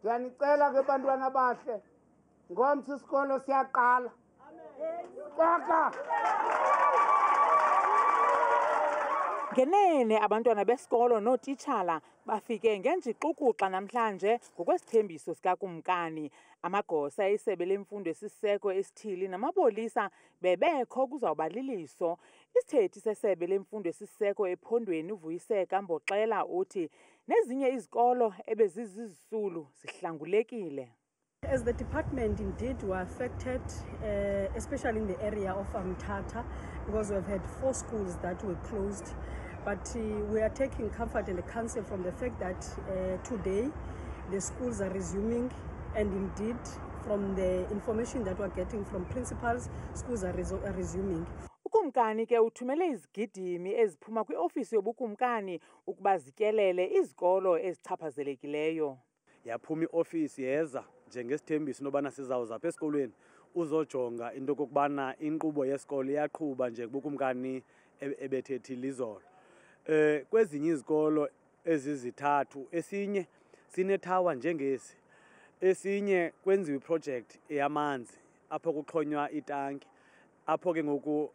Ndiyanicela ke bantwana bahle, ngomso isikolo siyaqala. Xaka! Ngenene abantwana besikolo nootitshala bafike ngenjiqukuxa namhlanje ngokwesithembiso sikakumkani. Amagosa esebe lemfundo esiseko esithili namapolisa bebekho kuzawuba liliso. Isithethi sesebe lemfundo esiseko ephondweni uVuyiseka Mboxela uthi nezinye izikolo ebezizizisulu zihlangulekile. As the department indeed were affected, especially in the area of Mthatha, because we've had 4 schools that were closed. But we are taking comfort and counsel from the fact that today the schools are resuming, and indeed from the information that we're getting from principals, schools are resuming. Ukumkani ke uthumele izigidimi eziphuma kwiofisi yobukumkani ukuba zityelele izikolo ezichaphazelekileyo. Yaphuma iofisi yeza njengesithembiso nobana sizawuza apha esikolweni uzojonga into kokubana inkqubo yesikolo iyaqhuba njengobukumkani ebethethile izolo. Kwezinye izikolo ezizithathu esinye sinethawa njengesi, esinye kwenziwe iproject yamanzi apho kuxhonywa itanki, apho ke ngoku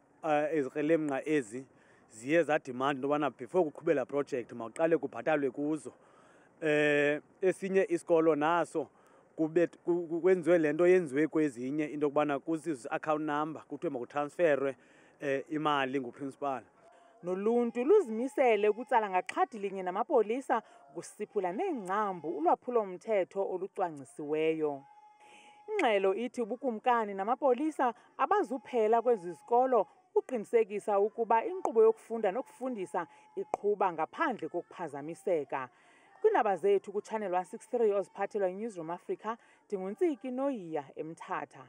ezikrelemnqa ezi ziye zadimanda into yobana before kuqhubela project mawuqale kubhatalwe kuzo. Esinye isikolo naso kwenziwe le nto yenziwe kwezinye into yokubana kuzizwe account number kuthiwe makutransferwe imali nguprincipal. Noluntu luzimisele ukutsala ngaxhadi linye namapolisa ukusiphula neengcambu ulwaphulo-mthetho olucwangcisiweyo. Ingxelo ithi ubukumkani namapolisa abazuphela kwezi zikolo uqinisekisa ukuba inkqubo yokufunda nokufundisa iqhuba ngaphandle kokuphazamiseka. Kwiindaba zethu kuChannel 163 oziphathelwa yiNewsroom Africa, ndinguNtsiki Noyiya eMthatha.